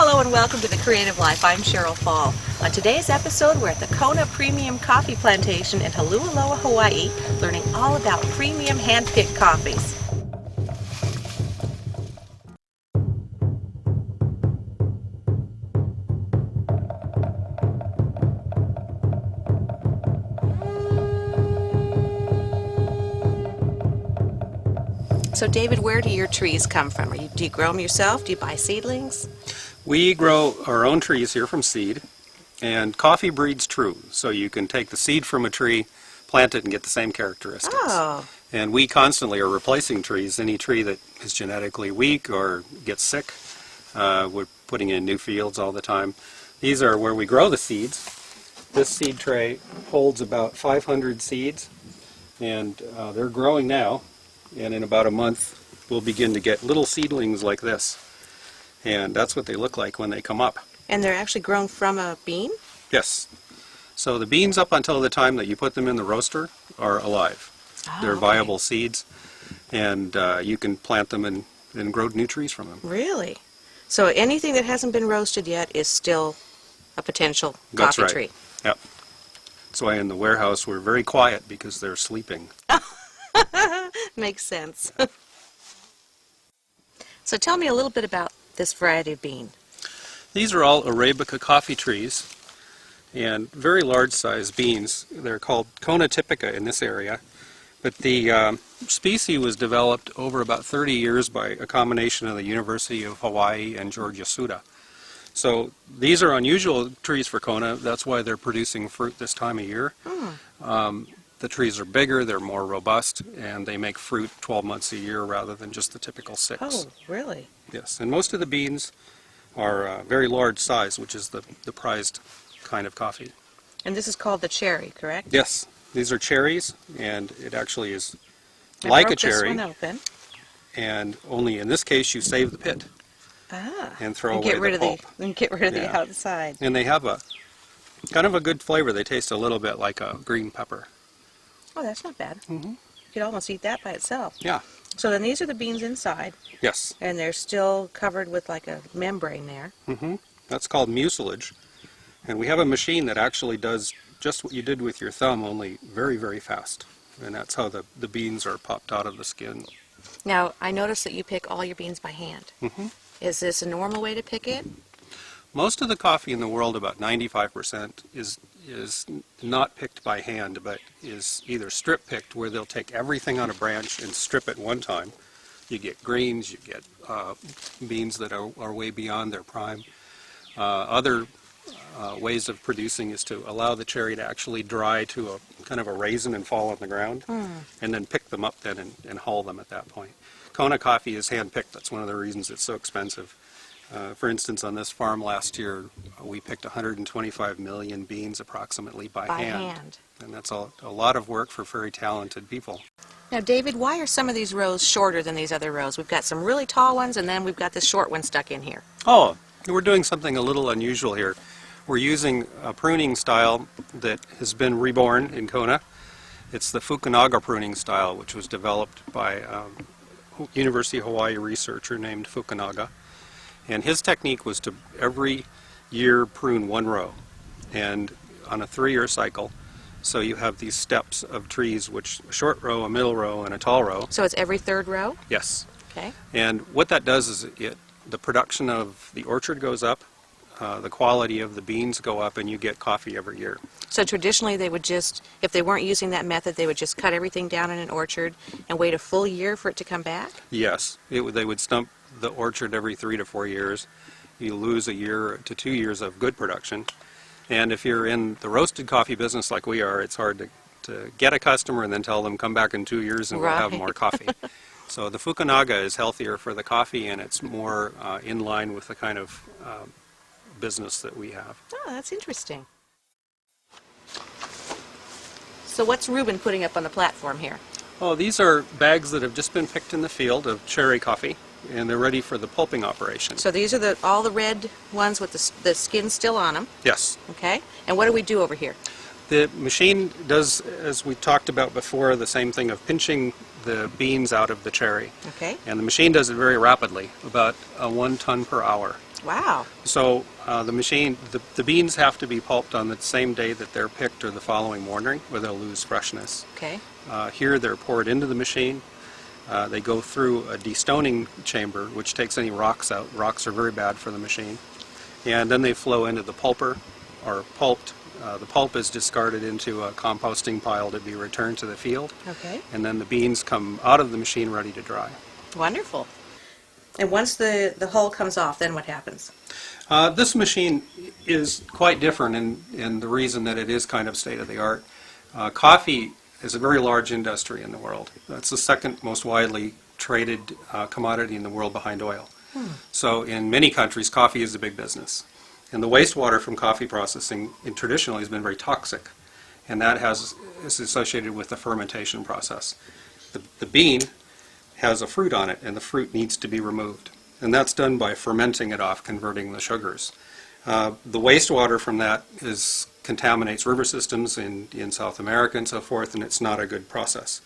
Hello and welcome to The Creative Life. I'm Cheryl Fall. On today's episode, we're at the Kona Premium Coffee Plantation in Holualoa, Hawaii, learning all about premium hand-picked coffees. So David, where do your trees come from? Do you grow them yourself? Do you buy seedlings? We grow our own trees here from seed, and coffee breeds true. So you can take the seed from a tree, plant it, and get the same characteristics. Oh. And we constantly are replacing trees. Any tree that is genetically weak or gets sick, we're putting in new fields all the time. These are where we grow the seeds. This seed tray holds about 500 seeds, and they're growing now. And in about a month, we'll begin to get little seedlings like this. And that's what they look like when they come up. And they're actually grown from a bean? Yes. So the beans, up until the time that you put them in the roaster, are alive. Oh, they're okay. viable seeds, and you can plant them and grow new trees from them. Really? So anything that hasn't been roasted yet is still a potential That's coffee right. tree? Yep. That's why in the warehouse we're very quiet, because they're sleeping. Makes sense. So tell me a little bit about this variety of bean. These are all Arabica coffee trees, and very large size beans. They're called Kona typica in this area, but the species was developed over about 30 years by a combination of the University of Hawaii and George Yasuda. So these are unusual trees for Kona. That's why they're producing fruit this time of year. The trees are bigger, they're more robust, and they make fruit 12 months a year rather than just the typical 6. Oh, really? Yes, and most of the beans are very large size, which is the prized kind of coffee. And this is called the cherry, correct? Yes, these are cherries, and it actually is I like a broke cherry, this one open. and only in this case you save the pit and throw away get rid the pulp. and get rid of the Yeah. outside. And they have a kind of a good flavor. They taste a little bit like a green pepper. Oh, that's not bad. You could almost eat that by itself. Yeah. So then these are the beans inside, Yes. and they're still covered with like a membrane there. That's called mucilage. And we have a machine that actually does just what you did with your thumb, only very, very fast. And that's how the beans are popped out of the skin. Now, I noticed that you pick all your beans by hand. Is this a normal way to pick it? Most of the coffee in the world, about 95%, is not picked by hand, but is either strip picked, where they'll take everything on a branch and strip it one time. You get greens, you get beans that are way beyond their prime. Other ways of producing is to allow the cherry to actually dry to a kind of a raisin and fall on the ground, and then pick them up then and hull them at that point. Kona coffee is hand-picked. That's one of the reasons it's so expensive. For instance, on this farm last year, we picked 125 million beans approximately by hand. And that's a lot of work for very talented people. Now, David, why are some of these rows shorter than these other rows? We've got some really tall ones, and then we've got this short one stuck in here. Oh, we're doing something a little unusual here. We're using a pruning style that has been reborn in Kona. It's the Fukunaga pruning style, which was developed by a University of Hawaii researcher named Fukunaga. And his technique was to every year prune one row, and on a 3-year cycle. So you have these steps of trees, which a short row, a middle row, and a tall row. So it's every third row? Yes. Okay. And what that does is the production of the orchard goes up, the quality of the beans go up, and you get coffee every year. So traditionally they would just, if they weren't using that method, they would just cut everything down in an orchard and wait a full year for it to come back? Yes. They would stump the orchard every 3 to 4 years. You lose a year to 2 years of good production. And if you're in the roasted coffee business like we are, it's hard to get a customer and then tell them come back in 2 years and we'll have more coffee. So the Fukunaga is healthier for the coffee, and it's more in line with the kind of business that we have. Oh, that's interesting. So what's Ruben putting up on the platform here? Oh, these are bags that have just been picked in the field of cherry coffee, and they're ready for the pulping operation. So these are all the red ones with the skin still on them? Yes. Okay. And what do we do over here? The machine does, as we talked about before, the same thing of pinching the beans out of the cherry. Okay. And the machine does it very rapidly, about 1 ton per hour. Wow. So the beans have to be pulped on the same day that they're picked or the following morning, or they'll lose freshness. Okay. Here they're poured into the machine. They go through a destoning chamber, which takes any rocks out. Rocks are very bad for the machine. And then they flow into the pulper, or pulped. The pulp is discarded into a composting pile to be returned to the field. Okay. And then the beans come out of the machine ready to dry. Wonderful. And once the hull comes off, then what happens? This machine is quite different in the reason that it is kind of state-of-the-art. Coffee is a very large industry in the world. That's the second most widely traded commodity in the world behind oil. So in many countries, coffee is a big business. And the wastewater from coffee processing traditionally has been very toxic, and that is associated with the fermentation process. The bean has a fruit on it, and the fruit needs to be removed. And that's done by fermenting it off, converting the sugars. The wastewater from that contaminates river systems in South America and so forth, and it's not a good process.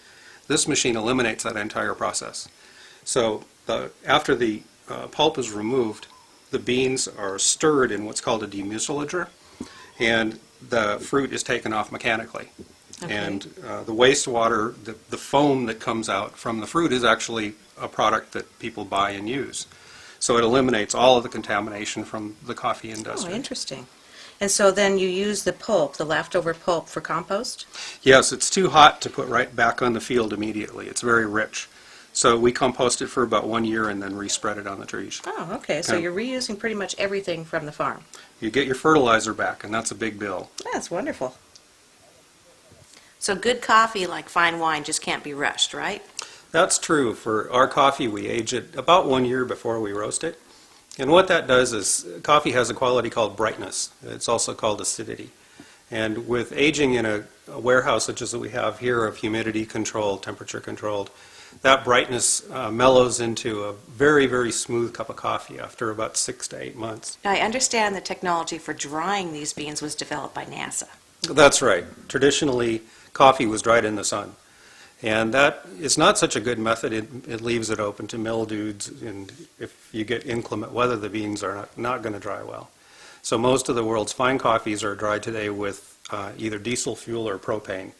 This machine eliminates that entire process. So after the pulp is removed, the beans are stirred in what's called a demucilager, and the fruit is taken off mechanically. Okay. And the wastewater, the foam that comes out from the fruit is actually a product that people buy and use. So it eliminates all of the contamination from the coffee industry. Oh, interesting. And so then you use the pulp, the leftover pulp, for compost? Yes, it's too hot to put right back on the field immediately. It's very rich. So we compost it for about 1 year and then respread it on the trees. Oh, okay. So Yeah. you're reusing pretty much everything from the farm. You get your fertilizer back, and that's a big bill. That's wonderful. So good coffee, like fine wine, just can't be rushed, right? That's true. For our coffee, we age it about 1 year before we roast it. And what that does is coffee has a quality called brightness. It's also called acidity. And with aging in a warehouse such as we have here of humidity controlled, temperature controlled, that brightness mellows into a very, very smooth cup of coffee after about 6 to 8 months. Now, I understand the technology for drying these beans was developed by NASA. That's right. Traditionally, coffee was dried in the sun. And that is not such a good method. It leaves it open to mildews, and if you get inclement weather, the beans are not going to dry well. So most of the world's fine coffees are dried today with either diesel fuel or propane.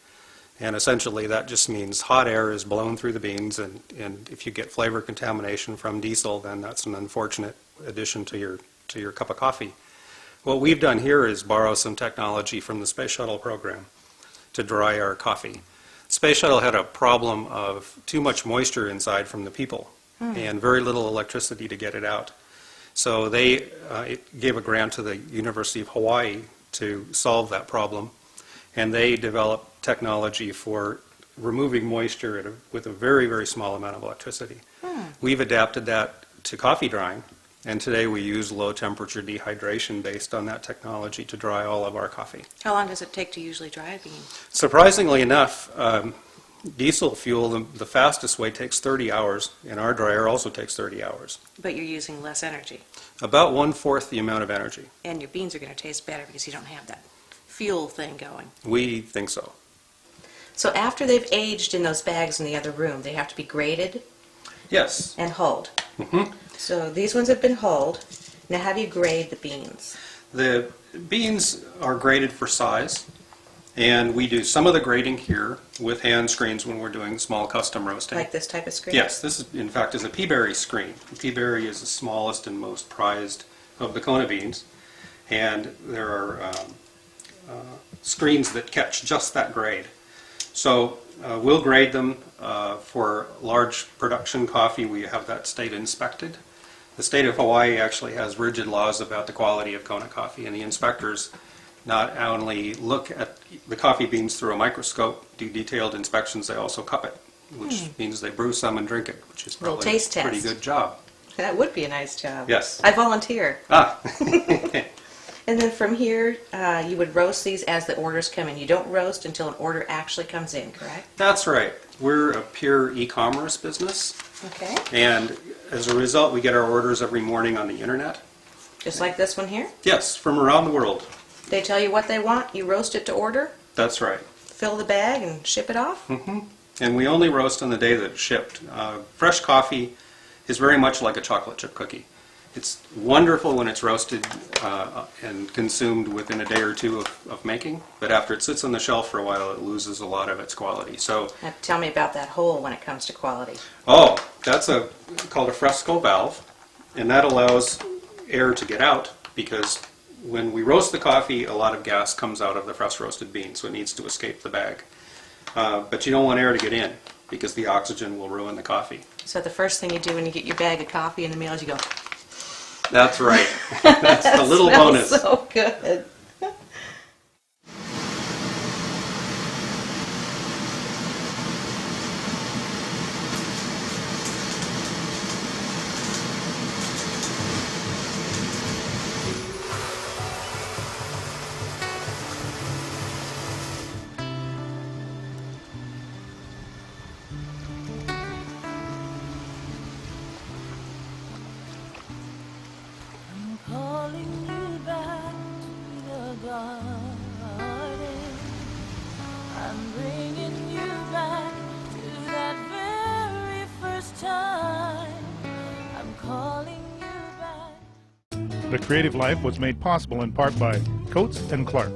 And essentially that just means hot air is blown through the beans, and if you get flavor contamination from diesel, then that's an unfortunate addition to your cup of coffee. What we've done here is borrow some technology from the Space Shuttle program to dry our coffee. Space Shuttle had a problem of too much moisture inside from the people and very little electricity to get it out. So they gave a grant to the University of Hawaii to solve that problem, and they developed technology for removing moisture with a very, very small amount of electricity. We've adapted that to coffee drying, and today we use low temperature dehydration based on that technology to dry all of our coffee. How long does it take to usually dry a bean? Surprisingly enough, diesel fuel, the fastest way, takes 30 hours, and our dryer also takes 30 hours. But you're using less energy. About 1/4 the amount of energy. And your beans are going to taste better because you don't have that fuel thing going. We think so. So after they've aged in those bags in the other room, they have to be graded Yes. and hulled. So these ones have been hulled. Now how do you grade the beans? The beans are graded for size, and we do some of the grading here with hand screens when we're doing small custom roasting. Like this type of screen? Yes, this is, in fact, is a peaberry screen. The peaberry is the smallest and most prized of the Kona beans, and there are screens that catch just that grade. So we'll grade them for large production coffee. We have that state inspected. The state of Hawaii actually has rigid laws about the quality of Kona coffee, and the inspectors not only look at the coffee beans through a microscope, do detailed inspections, they also cup it, which means they brew some and drink it, which is Little probably taste a pretty test. good job. That would be a nice job. Yes. I volunteer. Ah, And then from here, you would roast these as the orders come in. You don't roast until an order actually comes in, correct? that's right. We're a pure e-commerce business, Okay. and as a result, we get our orders every morning on the internet. Just like this one here. Yes, from around the world. They tell you what they want, you roast it to order, That's right. fill the bag, and ship it off? And we only roast on the day that it's shipped. Fresh coffee is very much like a chocolate chip cookie. It's wonderful when it's roasted and consumed within a day or two of making, but after it sits on the shelf for a while, it loses a lot of its quality. So, Now, tell me about that hole when it comes to quality. oh, that's called a fresco valve, and that allows air to get out because when we roast the coffee, a lot of gas comes out of the fresh roasted bean, so it needs to escape the bag. But you don't want air to get in because the oxygen will ruin the coffee. So the first thing you do when you get your bag of coffee in the mail is you go, That's right. That's the little bonus. so good. Calling you back to the garden. I'm bringing you back to that very first time. I'm calling you back. The Creative Life was made possible in part by Coates and Clark,